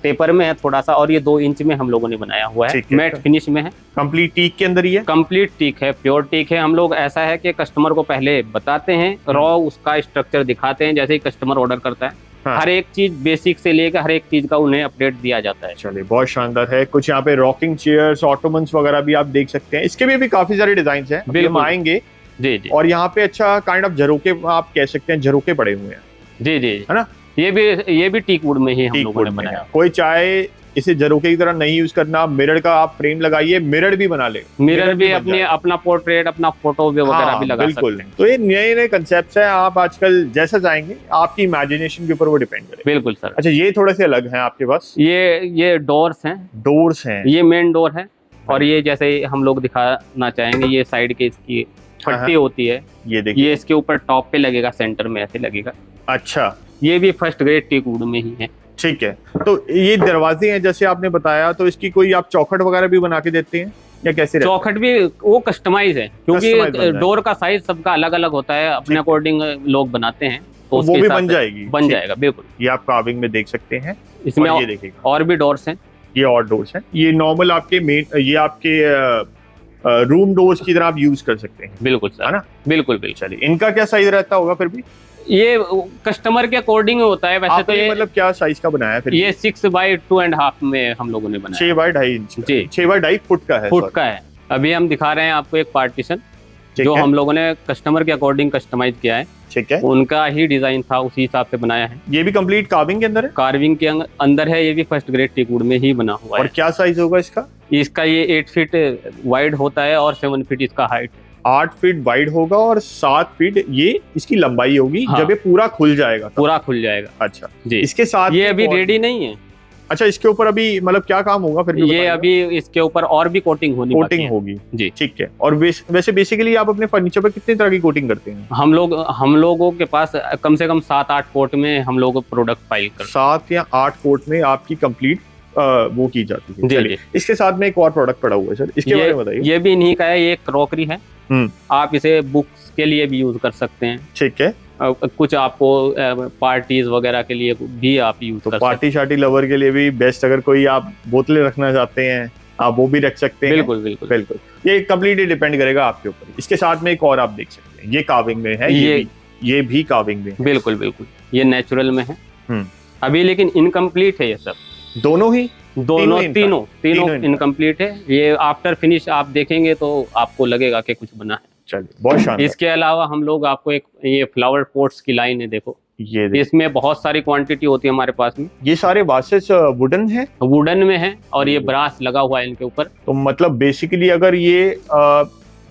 टेपर में है थोड़ा सा, और ये 2 इंच में हम लोगों ने बनाया हुआ है, मैट फिनिश में है। कंप्लीट टीक के अंदर ही है? कंप्लीट टीक है, प्योर टीक है। हम लोग ऐसा है कि कस्टमर को पहले बताते हैं, रॉ उसका स्ट्रक्चर दिखाते हैं, जैसे ही कस्टमर ऑर्डर करता है। हाँ। हर एक चीज बेसिक से लेकर हर एक चीज का उन्हें अपडेट दिया जाता है। चलिए, बहुत शानदार है। कुछ यहाँ पे रॉकिंग चेयर्स, ऑटोमन्स वगैरह भी आप देख सकते हैं। इसके भी काफी सारे डिजाइन हैं, हम आएंगे। जी जी। और यहाँ पे अच्छा काइंड ऑफ झरोके आप कह सकते हैं, झरोके पड़े हुए हैं। जी जी, है ना? ये भी टीक वुड में ही हम लोगों ने बनाया। कोई चाहे इसे झरोके की तरह नहीं यूज करना, मिरर का आप फ्रेम लगाइए, मिरर भी बना ले, मिरर भी अपना पोर्ट्रेट, अपना फोटो वगैरह भी लगा सकते हैं। तो ये नए नए कंसेप्ट है, आप आजकल जैसा चाहेंगे, आपकी इमेजिनेशन के ऊपर वो डिपेंड करेगा। बिल्कुल सर। अच्छा, ये थोड़े से अलग हैं आपके पास? ये डोर्स हैं। डोर्स हैं, ये मेन डोर है। और ये जैसे हम लोग दिखाना चाहेंगे, ये साइड के इसकी पट्टी होती है, ये देखिए, ये इसके ऊपर टॉप पे लगेगा, सेंटर में ऐसे लगेगा। अच्छा, ये भी फर्स्ट ग्रेड टीक वुड में ही है। ठीक है। तो ये दरवाजे हैं जैसे आपने बताया, तो इसकी कोई आप चौखट वगैरह भी बना के देते हैं या कैसे? चौखट भी वो कस्टमाइज है, क्योंकि डोर का साइज सबका अलग अलग होता है, अपने अकॉर्डिंग लोग बनाते हैं, तो वो भी बन जाएगी? बन जाएगा, बिल्कुल। ये आप कार्विंग में देख सकते हैं। इसमें ये देखिएगा, और भी डोर्स हैं। ये और डोर्स हैं, ये नॉर्मल आपके मेन, ये आपके रूम डोर्स की तरह आप यूज कर सकते हैं। बिल्कुल सर, है ना? बिल्कुल बिल्कुल। चलिए, इनका क्या साइज रहता होगा फिर भी? ये कस्टमर के अकॉर्डिंग होता है वैसे। तो ये मतलब क्या साइज का बनाया फिर? ये 6x2.5 में हम लोगों ने बनाया। 6x2.5 inch? जी, 6x2.5 फुट का है। फुट का है। अभी हम दिखा रहे हैं आपको एक पार्टीशन, जो हम लोगों ने कस्टमर के अकॉर्डिंग कस्टमाइज किया है। ठीक है, उनका ही डिजाइन था, उसी हिसाब से बनाया है। ये भी कंप्लीट कार्विंग के अंदर है? कार्विंग के अंदर है, ये भी फर्स्ट ग्रेड टीक वुड में ही बना हुआ है। और क्या साइज होगा इसका? इसका ये 8 फीट वाइड होता है और 7 फीट इसका हाइट। 8 फीट वाइड होगा और 7 फीट ये इसकी लंबाई होगी। हाँ। जब ये पूरा खुल जाएगा, पूरा खुल जाएगा। अच्छा जी। इसके साथ ये अभी रेडी नहीं है। अच्छा, इसके ऊपर अभी मतलब क्या काम होगा फिर? ये अभी इसके ऊपर और भी कोटिंग होगी जी। ठीक है। और वैसे बेसिकली आप अपने फर्नीचर पर कितनी तरह की कोटिंग करते हैं? हम लोगों के पास कम से कम 7-8 कोट में हम लोग प्रोडक्ट फाइल करते हैं। 7 या 8 कोट में आपकी कंप्लीट वो की जाती है। जी। इसके साथ में एक और प्रोडक्ट पड़ा हुआ है सर, इसके बारे में बताइए। ये भी इन्हीं का है, ये क्रॉकरी है। आप इसे बुक्स के लिए भी यूज कर सकते हैं। ठीक है। कुछ आपको पार्टीज वगैरह के लिए भी आप यूज कर सकते हैं। पार्टी शार्टी लवर के लिए भी बेस्ट, अगर कोई आप बोतलें रखना चाहते हैं आप वो भी रख सकते हैं। बिल्कुल बिल्कुल बिल्कुल। ये कम्प्लीटली डिपेंड करेगा आपके ऊपर। इसके साथ में एक और आप देख सकते हैं, ये कार्विंग में है। ये भी कार्विंग में है। बिल्कुल बिल्कुल, ये नेचुरल में है अभी, लेकिन इनकम्प्लीट है ये सब। दोनों तीनों इनकम्प्लीट है। ये आफ्टर फिनिश आप देखेंगे तो आपको लगेगा कि कुछ बना है। चलिए, बहुत शानदार। इसके अलावा हम लोग आपको एक ये फ्लावर पोट्स की लाइन है, देखो ये इसमें बहुत सारी क्वांटिटी होती है हमारे पास में। ये सारे वासेस वुडन है? वुडन में है, और ये ब्रास लगा हुआ है इनके ऊपर। तो मतलब बेसिकली अगर ये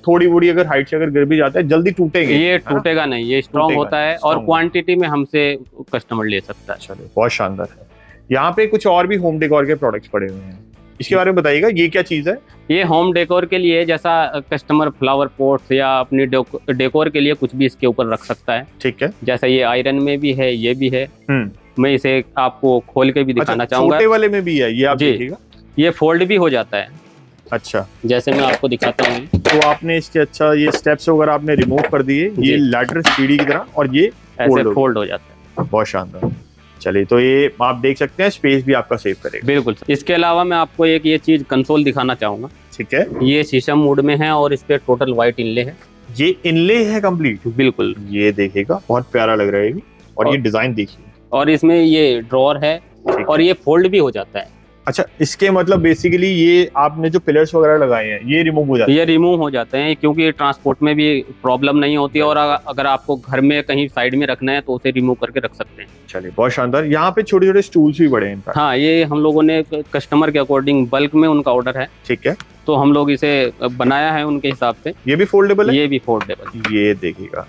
थोड़ी बड़ी अगर हाइट से अगर गिर भी जाता है जल्दी टूटेगा? ये टूटेगा नहीं, ये स्ट्रॉन्ग होता है, और क्वांटिटी में हमसे कस्टमर ले सकता है। चलिए, बहुत शानदार है। यहाँ पे कुछ और भी होम डेकोर के प्रोडक्ट्स पड़े हुए हैं, इसके बारे में बताइएगा, ये क्या चीज है? ये होम डेकोर के लिए, जैसा कस्टमर फ्लावर पॉट्स या अपनी डेकोर के लिए कुछ भी इसके ऊपर रख सकता है। ठीक है। जैसा ये आयरन में भी है, ये भी है। मैं इसे आपको खोल के भी दिखाना चाहूंगा। छोटे वाले में भी है ये, आप देखिएगा। ये फोल्ड भी हो जाता है। अच्छा, जैसे मैं आपको दिखाता हूँ। तो आपने इसके अच्छा ये स्टेप्स वगैरह आपने रिमूव कर दिए, ये लैडर सीढ़ी की तरह, और ये ऐसे फोल्ड हो जाता है। बहुत शानदार। चलिए, तो ये आप देख सकते हैं, स्पेस भी आपका सेव करेगा। बिल्कुल। इसके अलावा मैं आपको एक ये चीज कंसोल दिखाना चाहूंगा। ठीक है। ये शीशम वुड में है, और इस पे टोटल व्हाइट इनले है। ये इनले है कंप्लीट? बिल्कुल। ये देखिएगा, बहुत प्यारा लग रहा है ये। और ये डिजाइन देखिए, और इसमें ये ड्रॉर है, और ये फोल्ड भी हो जाता है। अच्छा, इसके मतलब बेसिकली ये आपने जो पिलर्स वगैरह लगाए हैं ये रिमूव हो जाते हैं? ये रिमूव हो जाते हैं, क्योंकि ट्रांसपोर्ट में भी प्रॉब्लम नहीं होती है, और अगर आपको घर में कहीं साइड में रखना है तो उसे रिमूव करके रख सकते हैं। चलिए, बहुत शानदार। यहाँ पे छोटे छोटे स्टूल्स भी बड़े हैं। हाँ, ये हम लोगों ने कस्टमर के अकॉर्डिंग बल्क में उनका ऑर्डर है। ठीक है। तो हम लोग इसे बनाया है उनके हिसाब से। ये भी फोल्डेबल है? ये भी फोल्डेबल। ये देखिएगा,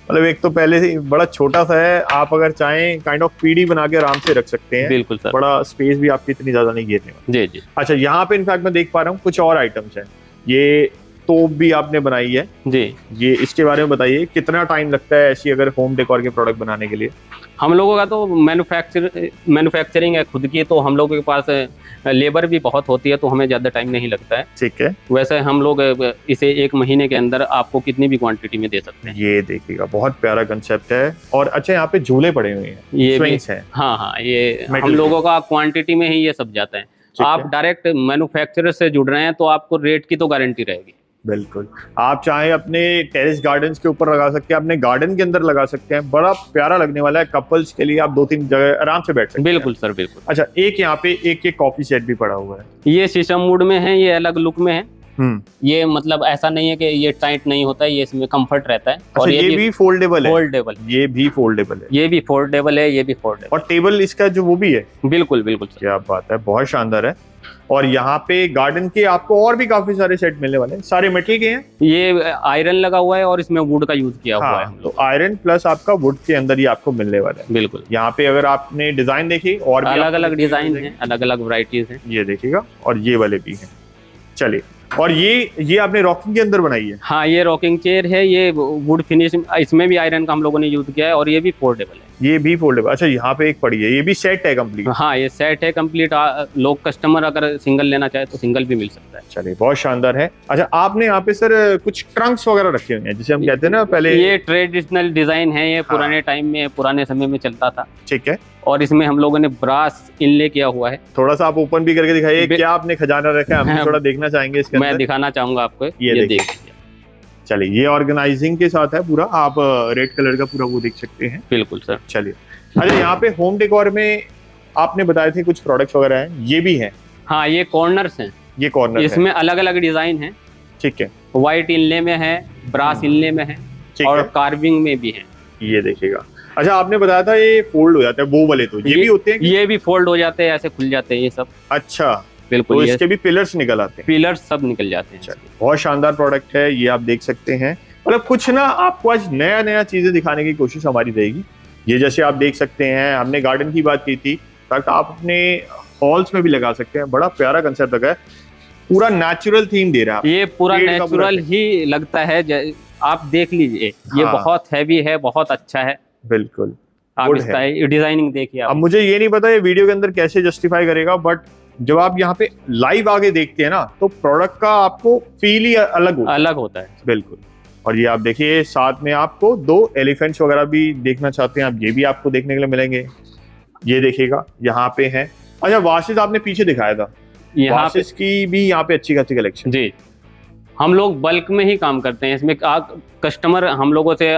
मतलब एक तो पहले से बड़ा छोटा सा है, आप अगर चाहें काइंड ऑफ पीढ़ी बना के आराम से रख सकते हैं। बिल्कुल सर। बड़ा स्पेस भी आपकी इतनी ज्यादा नहीं घेरने वाला। जी जी। अच्छा, यहाँ पे इनफैक्ट मैं देख पा रहा हूँ कुछ और आइटम्स हैं। ये तोप भी आपने बनाई है जी। ये इसके बारे में बताइए, कितना टाइम लगता है ऐसी अगर होम डेकोर के प्रोडक्ट बनाने के लिए? हम लोगों का तो मैन्युफैक्चरिंग है खुद की, तो हम लोगों के पास लेबर भी बहुत होती है, तो हमें ज़्यादा टाइम नहीं लगता है। ठीक है। वैसे हम लोग इसे 1 महीने के अंदर आपको कितनी भी क्वांटिटी में दे सकते हैं। ये देखिएगा, बहुत प्यारा कंसेप्ट है। और अच्छा, यहाँ पे झूले पड़े हुए हैं, ये भी है। हाँ, ये हम लोगों का क्वांटिटी में ही ये सब जाता है। आप डायरेक्ट मैन्युफैक्चरर से जुड़ रहे हैं तो आपको रेट की तो गारंटी रहेगी। बिल्कुल, आप चाहे अपने टेरेस गार्डन्स के ऊपर लगा सकते हैं, अपने गार्डन के अंदर लगा सकते हैं, बड़ा प्यारा लगने वाला है। कपल्स के लिए आप 2-3 जगह आराम से बैठ सकते हैं। बिल्कुल सर, बिल्कुल। अच्छा, एक यहाँ पे एक कॉफी सेट भी पड़ा हुआ है। ये शीशम वुड में है, ये अलग लुक में है। ये मतलब ऐसा नहीं है कि ये टाइट नहीं होता है, ये इसमें कंफर्ट रहता है। अच्छा, और ये भी फोल्डेबल है? फोल्डेबल, ये भी फोल्डेबल है। ये भी फोल्डेबल है, ये भी फोल्डेबल। और टेबल इसका जो वो भी है? बिल्कुल बिल्कुल। क्या बात है, बहुत शानदार है। और यहाँ पे गार्डन के आपको और भी काफी सारे सेट मिलने वाले हैं। सारे मेटल के हैं? ये आयरन लगा हुआ है और इसमें वुड का यूज किया हुआ है। तो आयरन प्लस आपका वुड के अंदर ही आपको मिलने वाला है। बिल्कुल। यहाँ पे अगर आपने डिजाइन देखी, और अलग अलग डिजाइन है, अलग अलग वैरायटीज हैं। ये देखिएगा, और ये वाले भी हैं। चलिए, और ये आपने रॉकिंग के अंदर बनाई है? हाँ, ये रॉकिंग चेयर है, ये वुड फिनिश, इसमें भी आयरन का हम लोगों ने यूज किया है, और ये भी फोल्डेबल है। ये भी फोल्डेबल। अच्छा, यहाँ पे एक पड़ी है, ये भी सेट है कंप्लीट? हाँ, ये सेट है कंप्लीट। लोग कस्टमर अगर सिंगल लेना चाहे तो सिंगल भी मिल सकता है। चलिए, बहुत शानदार है। अच्छा, आपने यहाँ पे सर कुछ ट्रंक्स वगैरह रखे हुए हैं, जिसे हम कहते हैं ना पहले? ये ट्रेडिशनल डिजाइन है, ये पुराने टाइम में, पुराने समय में चलता था। ठीक है। और इसमें हम लोगों ने ब्रास इनले किया हुआ है। थोड़ा सा आप ओपन भी करके दिखाइए, क्या आपने खजाना रखा है, हम थोड़ा देखना चाहेंगे इसके अंदर। मैं दिखाना चाहूंगा आपको, ये देखिए। चलिए, ये ऑर्गेनाइजिंग के साथ है पूरा, आप रेड कलर का पूरा वो देख सकते हैं। बिल्कुल सर। चलिए, अच्छा, यहाँ पे होम डेकोर में आपने बताए थे कुछ प्रोडक्ट्स वगैरह हैं, ये भी हैं? हाँ, ये कॉर्नर्स हैं। ये कॉर्नर, इसमें अलग अलग डिजाइन है। ठीक है। व्हाइट इनले में है, ब्रास इनले में है, और कार्विंग में भी है। ये देखिएगा। अच्छा, आपने बताया था ये फोल्ड हो जाता है, वो वाले तो ये भी होते हैं? ये भी फोल्ड हो जाते हैं, ऐसे खुल जाते हैं ये सब। अच्छा, बिल्कुल। तो इसके भी पिलर्स निकल आते हैं? पिलर्स सब निकल जाते हैं। बहुत शानदार प्रोडक्ट है, ये आप देख सकते हैं। मतलब कुछ ना आपको आज नया नया चीजें दिखाने की कोशिश हमारी रहेगी। ये जैसे आप देख सकते हैं, हमने गार्डन की बात की थी, तक आप अपने हॉल्स में भी लगा सकते हैं। बड़ा प्यारा कंसेप्ट लगा है, पूरा नेचुरल थीम दे रहा है। ये पूरा नेचुरल ही लगता है, आप देख लीजिए। ये बहुत हैवी है, बहुत अच्छा है। बिल्कुल, आप इसका डिजाइनिंग देखिए। अब मुझे ये नहीं पता ये वीडियो के अंदर कैसे जस्टिफाई करेगा, बट जब आप यहाँ पे लाइव आगे देखते हैं ना, तो प्रोडक्ट का आपको फील ही अलग होता है। बिल्कुल। और ये आप देखिए, साथ में आपको 2 एलिफेंट्स वगैरह भी देखना चाहते हैं आप, ये भी आपको देखने के लिए मिलेंगे। ये देखिएगा, यहाँ पे है। अच्छा, वाशेस आपने पीछे दिखाया था, वाशेस की भी यहाँ पे अच्छी खासी कलेक्शन। जी, हम लोग बल्क में ही काम करते हैं इसमें। कस्टमर हम लोगों से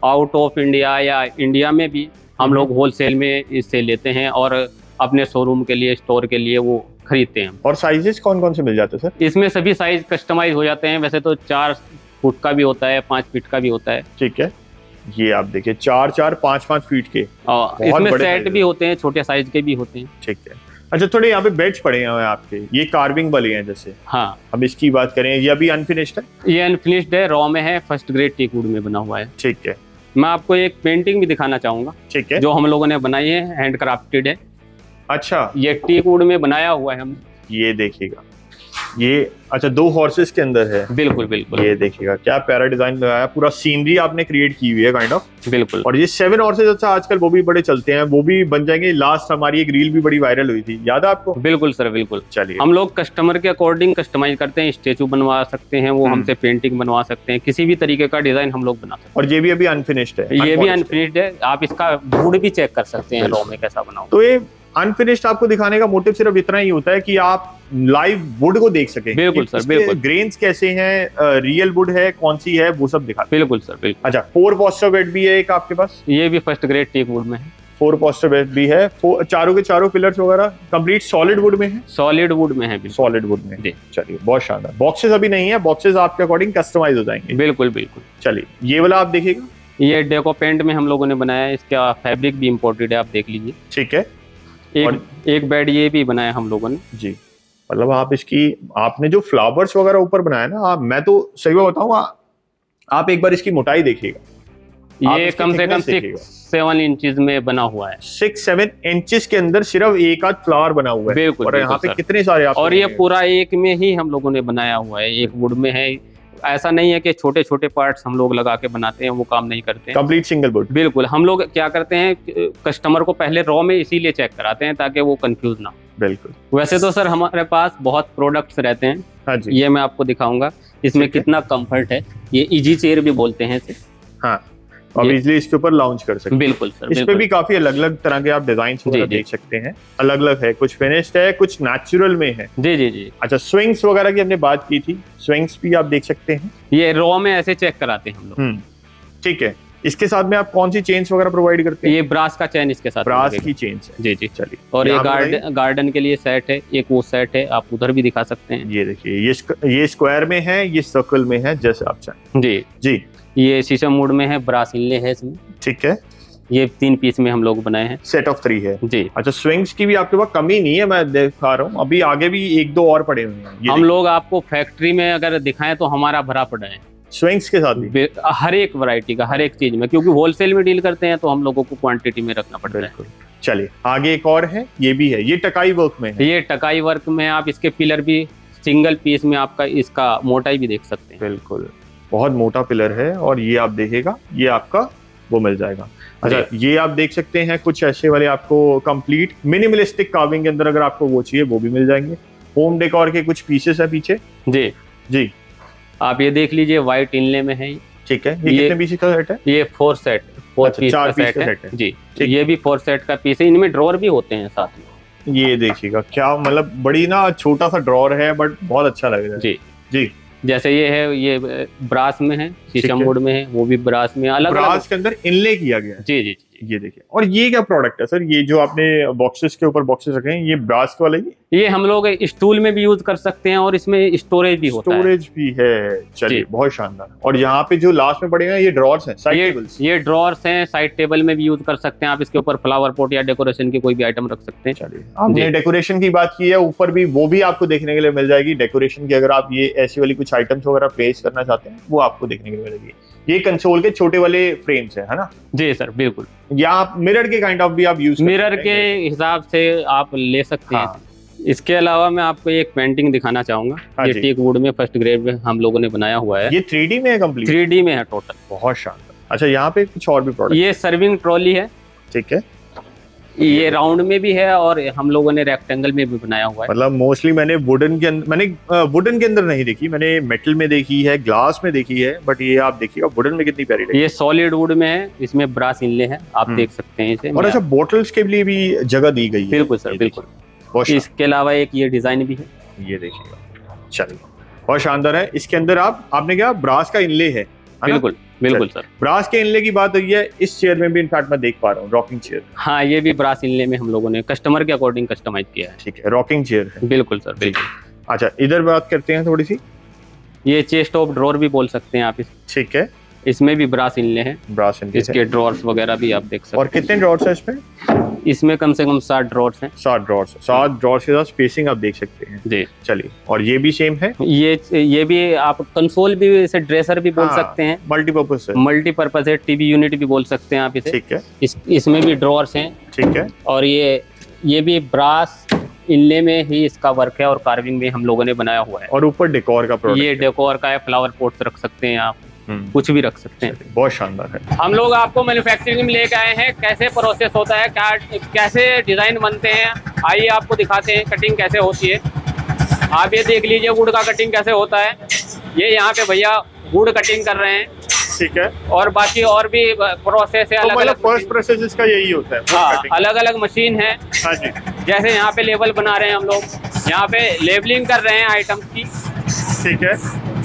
आउट ऑफ इंडिया या इंडिया में भी हम लोग होलसेल में इससे लेते हैं, और अपने शोरूम के लिए, स्टोर के लिए वो खरीदते हैं। और साइजेस कौन कौन से मिल जाते हैं सर? इसमें सभी साइज कस्टमाइज हो जाते हैं। वैसे तो 4 फुट का भी होता है, 5 फीट का भी होता है। ठीक है। ये आप देखिए, 4-4, 5-5 फीट के, और इसमें सेट भी होते हैं, छोटे साइज के भी होते हैं। ठीक है। अच्छा, थोड़े यहाँ पे बेड्स पड़े हैं आपके, ये कार्विंग वाले हैं जैसे? हाँ। अब इसकी बात करें, ये अभी अनफिनिश्ड है? ये अनफिनिश्ड है, रॉ में है, फर्स्ट ग्रेड टीक वुड में बना हुआ है। ठीक है। मैं आपको एक पेंटिंग भी दिखाना चाहूंगा। ठीक है। जो हम लोगों ने बनाई है, हैंड क्राफ्टेड है। अच्छा, ये टीक वुड में बनाया हुआ है हम। ये देखिएगा, ये अच्छा 2 हॉर्सेस के अंदर है। बिल्कुल बिल्कुल। ये देखिएगा, क्या प्यारा डिजाइन लगाया, पूरा सीनरी आपने क्रिएट की हुई है काइंड ऑफ। बिल्कुल। और ये 7 हॉर्सेस, अच्छा आजकल वो भी बड़े चलते हैं, वो भी बन जाएंगे। लास्ट हमारी एक रील भी बड़ी वायरल हुई थी, याद है आपको? बिल्कुल सर, बिल्कुल। चलिए, हम लोग कस्टमर के अकॉर्डिंग कस्टमाइज करते हैं। स्टेचू बनवा सकते हैं वो हमसे, पेंटिंग बनवा सकते हैं, किसी भी तरीके का डिजाइन हम लोग बना सकते हैं। और ये भी अभी अनफिनिश्ड है? ये भी अनफिनिश्ड है। आप इसका वुड भी चेक कर सकते हैं, रॉ में कैसा बना हुआ। तो ये अनफिनिश्ड आपको दिखाने का मोटिव सिर्फ इतना ही होता है कि आप लाइव वुड को देख सकें। बिल्कुल सर, बिल्कुल। ग्रेन्स कैसे हैं, रियल वुड है कौन सी है, वो सब दिखा। बिल्कुल सर, बिल्कुल। अच्छा, 4 पोस्टर बेड भी है एक आपके पास? ये भी फर्स्ट ग्रेड टीक वुड में है। 4 पोस्टर बेड भी है, चारों के चारों पिलर्स वगैरह कंप्लीट सॉलिड वुड में है? सॉलिड वुड में है। सॉलिड वुड में जी। चलिए, बहुत शानदार। बॉक्सेस अभी नहीं है, बॉक्सेस आपके अकॉर्डिंग कस्टमाइज हो जाएंगे? बिल्कुल बिल्कुल। चलिए, ये वाला आप देखिएगा, ये डेको पेंट में हम लोगों ने बनाया है। इसका फैब्रिक भी इम्पोर्टेड है, आप देख लीजिए। ठीक है। एक बेड ये भी बनाया हम लोगों ने जी। मतलब आप इसकी, आपने जो फ्लावर्स वगैरह ऊपर बनाया ना, मैं तो सही बात बताऊं, आप एक बार इसकी मोटाई देखिएगा, ये कम से कम 6-7 इंचेस में बना हुआ है। 6-7 इंचेस के अंदर सिर्फ एक आध फ्लावर बना हुआ है। बिल्कुल। और यहाँ पे कितने सारे आप, और ये पूरा एक में ही हम लोगों ने बनाया हुआ है, एक वुड में है। ऐसा नहीं है कि छोटे छोटे पार्ट्स हम लोग लगा के बनाते हैं, वो काम नहीं करते हैं। Complete single would. बिल्कुल। हम लोग क्या करते हैं, कस्टमर को पहले रॉ में इसीलिए चेक कराते हैं ताकि वो कंफ्यूज ना। बिल्कुल। वैसे तो सर हमारे पास बहुत प्रोडक्ट्स रहते हैं। हाँ जी। ये मैं आपको दिखाऊंगा इसमें कितना कंफर्ट है। ये इजी चेयर भी बोलते हैं इसे। हाँ, अब इजीली इसके ऊपर लॉन्च कर सकते हैं। बिल्कुल सर। इस पे भी काफी अलग अलग तरह के आप डिजाइन देख सकते हैं। अलग अलग है, कुछ फिनिश्ड है, कुछ नेचुरल में है। जी जी जी। अच्छा, स्विंग्स वगैरह की हमने बात की थी, स्विंग्स भी आप देख सकते हैं। ये रॉ में ऐसे चेक कराते हैं हम लोग। ठीक है। इसके साथ में आप कौन सी चेन्स वगैरह प्रोवाइड करते हैं? ये ब्रास का चेन इसके साथ। ब्रास की चेन्स है। जी जी। चलिए। और ये गार्डन के लिए सेट है, एक वो सेट है, आप उधर भी दिखा सकते हैं। ये देखिए, ये स्क्वायर में है, ये सर्कल में है, जैसे आप चाहें। जी जी। ये शीशम वुड में है, ब्रास इनले है इसमें। ठीक है। ये 3 पीस में हम लोग बनाए हैं। सेट ऑफ 3 है जी। अच्छा, स्विंग्स की भी आपके पास कमी नहीं है, मैं दिखा रहा हूँ। अभी आगे भी 1-2 और पड़े हुए हैं। हम लोग आपको फैक्ट्री में अगर दिखाएं तो हमारा भरा पड़ा है स्विंग्स के साथ भी, हर एक वैरायटी का, हर एक चीज में, क्योंकि होलसेल में डील करते हैं तो हम लोगों को क्वांटिटी में रखना पड़ता है। चलिए आगे एक और है, ये भी है, ये टकाई वर्क में है। ये टकाई वर्क में आप इसके पिलर भी सिंगल पीस में आपका इसका मोटाई भी देख सकते हैं। बिल्कुल, बहुत मोटा पिलर है। और ये आप देखेगा, ये आपका वो मिल जाएगा। अच्छा, ये आप देख सकते हैं कुछ ऐसे वाले आपको कंप्लीट मिनिमलिस्टिक कार्विंग के अंदर अगर आपको वो चाहिए वो भी मिल जाएंगे। होम डेकोर के कुछ पीसेस है पीछे। जी जी। आप ये देख लीजिए, व्हाइट इनले में है। ठीक है। ये कितने पीस का सेट है? ये 4 सेट, 4 पीस का सेट है। जी, ये भी 4 सेट का पीस है। इनमें ड्रॉर भी होते हैं साथ में। ये देखिएगा, क्या मतलब बड़ी ना छोटा सा ड्रॉर है, बट बहुत अच्छा लग रहा है। जी जी। जैसे ये है, ये ब्रास में है, शीशम वुड में है, वो भी ब्रास में अलग ब्रास के अंदर इनले किया गया है। जी जी। ये देखिए, और ये क्या प्रोडक्ट है सर? ये जो आपने बॉक्सेस के ऊपर बॉक्सेस रखे हैं, ये ब्रास वाले ही? ये हम लोग स्टूल में भी यूज कर सकते हैं और इसमें स्टोरेज भी होता है। स्टोरेज भी है। चलिए, बहुत शानदार। और यहाँ पे जो लास्ट में पड़े हैं, ये ड्रॉर्स हैं, साइड टेबल्स। ये ड्रॉर्स हैं, साइड टेबल में भी यूज कर सकते हैं आप। इसके ऊपर फ्लावर पॉट या डेकोरेशन की कोई भी आइटम रख सकते हैं। चलिए, हमने डेकोरेशन की बात की है, ऊपर भी वो भी आपको देखने के लिए मिल जाएगी डेकोरेशन की। अगर आप ये ऐसी वाली कुछ आइटम्स वगैरह प्लेस करना चाहते हैं, वो आपको देखने के लिए मिलेगी। ये कंसोल के छोटे वाले फ्रेम्स है ना? जी सर, बिल्कुल। या आप मिरर के काइंड ऑफ भी आप यूज मिरर के हिसाब से आप ले सकते हैं। इसके अलावा मैं आपको एक पेंटिंग दिखाना चाहूंगा। ये टीक वुड में फर्स्ट ग्रेड में हम लोगों ने बनाया हुआ है। ये 3D में है कंप्लीट? 3D में है टोटल। बहुत शानदार। अच्छा, यहाँ पे कुछ और भी प्रोडक्ट? ये सर्विंग ट्रॉली है। ठीक है। ये राउंड में भी है और हम लोगों ने रेक्टेंगल में भी बनाया हुआ है। मतलब मोस्टली मैंने वुडन के अंदर नहीं देखी, मैंने मेटल में देखी है, ग्लास में देखी है, बट ये आप देखिएगा वुडन में कितनी प्यारी लगी। ये सॉलिड वुड में है, इसमें ब्रास इनले है, आप देख सकते हैं इसे। और अच्छा, बोटल्स के लिए भी जगह दी गई है। बिल्कुल सर, बिल्कुल। इसके अलावा एक ये डिजाइन भी है, ये देखिएगा। चलिए, बहुत शानदार है। इसके अंदर आपने क्या ब्रास का इनले है? बिल्कुल बिल्कुल सर। ब्रास के इनले की बात हुई है, इस चेयर में भी इनफैक्ट मैं देख पा रहा हूँ, रॉकिंग चेयर। हाँ, ये भी ब्रास इनले में हम लोगों ने कस्टमर के अकॉर्डिंग कस्टमाइज किया है। ठीक है, रॉकिंग चेयर है। बिल्कुल सर, बिल्कुल। अच्छा, इधर बात करते हैं थोड़ी सी। ये चेस्ट ऑफ ड्रॉर भी बोल सकते हैं आप इस। ठीक है। इसमें भी ब्रास इनले हैं। ब्रास इनले इसके ड्रॉर्स वगैरह भी आप देख सकते हैं। और कितने ड्रॉर्स है इसमें? इसमें कम से कम 7 ड्रॉर्स हैं। 7 ड्रॉर्स के साथ स्पेसिंग आप देख सकते हैं। जी। चलिए, और ये भी सेम है? ये भी आप कंसोल भी इसे ड्रेसर भी बोल सकते हैं। मल्टीपर्पज है। मल्टीपर्पज है, टीवी यूनिट भी बोल सकते हैं आप इसे। ठीक है। इसमें भी ड्रॉर्स हैं। ठीक है। और ये भी ब्रास इनले में ही इसका वर्क है और कार्विंग में हम लोगों ने बनाया हुआ है। और ऊपर डेकोर का प्रोडक्ट। ये डेकोर का है, फ्लावर पॉट्स रख सकते हैं आप, कुछ भी रख सकते हैं। बहुत शानदार है। हम लोग आपको मैन्युफैक्चरिंग में लेके आए हैं, कैसे प्रोसेस होता है, कैसे डिजाइन बनते हैं। आइए आपको दिखाते हैं कटिंग कैसे होती है। आप ये देख लीजिए वुड का कटिंग कैसे होता है। ये यहाँ पे भैया वुड कटिंग कर रहे हैं। ठीक है। और बाकी और भी प्रोसेस है, अलग अलग फर्स्ट प्रोसेस इसका यही होता है। हाँ, अलग अलग मशीन है। हाँ जी। जैसे यहाँ पे लेबल बना रहे हैं हम लोग, यहाँ पे लेबलिंग कर रहे हैं आइटम्स की। ठीक है।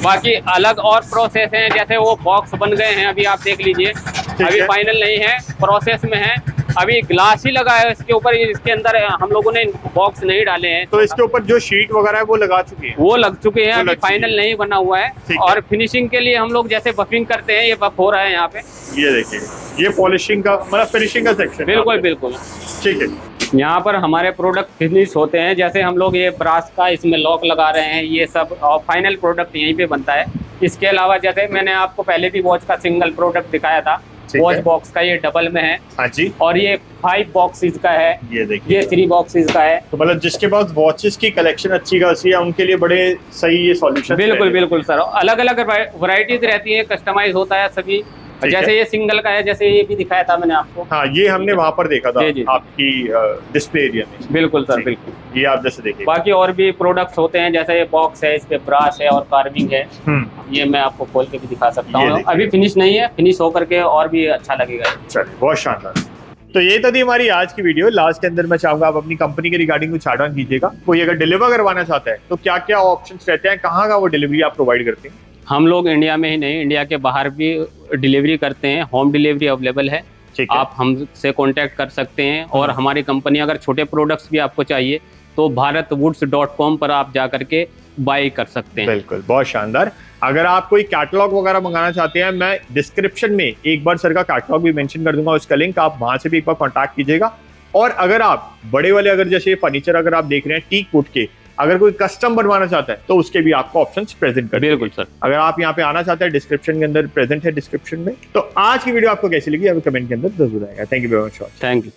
बाकी अलग और प्रोसेस हैं, जैसे वो बॉक्स बन गए हैं, अभी आप देख लीजिए। अभी फाइनल नहीं है, प्रोसेस में है। अभी ग्लास ही लगा है इसके ऊपर, इसके अंदर हम लोगों ने बॉक्स नहीं डाले हैं। तो इसके ऊपर जो शीट वगैरह है वो लगा चुके हैं? वो लग चुके हैं, अभी फाइनल नहीं बना हुआ है। और फिनिशिंग के लिए हम लोग जैसे बफिंग करते हैं, ये बफ हो रहा है यहाँ पे। ये देखिए, ये पॉलिशिंग का मतलब फिनिशिंग का सेक्शन। बिल्कुल बिल्कुल। ठीक है। यहाँ पर हमारे प्रोडक्ट फिनिश होते हैं, जैसे हम लोग ये ब्रास का इसमें लॉक लगा रहे हैं, ये सब और फाइनल प्रोडक्ट यहीं पे बनता है। इसके अलावा जैसे मैंने आपको पहले भी वॉच का सिंगल प्रोडक्ट दिखाया था, वॉच बॉक्स का, ये डबल में है। हाँ जी। और ये 5 बॉक्सेस का है, ये देखिए, ये 3 बॉक्सेस का है। तो मतलब जिसके पास वॉचेस की कलेक्शन अच्छी खासी है उनके लिए बड़े सही ये सॉल्यूशन। बिल्कुल बिल्कुल सर, अलग अलग वैरायटीज रहती है, कस्टमाइज होता है सभी। जैसे ये सिंगल का है, जैसे ये भी दिखाया था मैंने आपको। हाँ, ये हमने वहाँ पर देखा था आपकी डिस्प्ले एरिया में। बिल्कुल सर, बिल्कुल। ये आप जैसे देखिए, बाकी और भी प्रोडक्ट्स होते हैं, जैसे ये बॉक्स है, इस पे ब्रास है और कार्विंग है। ये मैं आपको खोल के भी दिखा सकता हूँ। अभी फिनिश नहीं है, फिनिश होकर के और भी अच्छा लगेगा। चलिए, बहुत शानदार। तो ये तो थी हमारी आज की वीडियो। लास्ट के अंदर मैं चाहूंगा आप अपनी कंपनी के रिगार्डिंग कुछ ऐड ऑन कीजिएगा। कोई अगर डिलीवर करवाना चाहता है तो क्या क्या ऑप्शंस रहते हैं, कहाँ का वो डिलीवरी आप प्रोवाइड करते हैं? हम लोग इंडिया में ही नहीं, इंडिया के बाहर भी डिलीवरी करते हैं। होम डिलीवरी अवेलेबल है, आप हमसे कांटेक्ट कर सकते हैं। और हमारी कंपनी, अगर छोटे प्रोडक्ट्स भी आपको चाहिए तो bharatwoods.com पर आप जा करके बाय कर सकते हैं। बिल्कुल, बहुत शानदार। अगर आप कोई कैटलॉग वगैरह मंगाना चाहते हैं, मैं डिस्क्रिप्शन में एक बार सर का कैटलॉग भी मेंशन कर दूंगा, उसका लिंक, आप वहां से भी एक बार कांटेक्ट कीजिएगा। और अगर आप बड़े वाले, अगर जैसे फर्नीचर अगर आप देख रहे हैं टीक वुड के, अगर कोई कस्टम बनवाना चाहता है तो उसके भी आपको ऑप्शंस प्रेजेंट कर। बिल्कुल सर, अगर आप यहाँ पे आना चाहते हैं, डिस्क्रिप्शन के अंदर प्रेजेंट है, डिस्क्रिप्शन में। तो आज की वीडियो आपको कैसी लगी, अभी कमेंट के अंदर जरूर आएगा। Thank you very much. Thank you.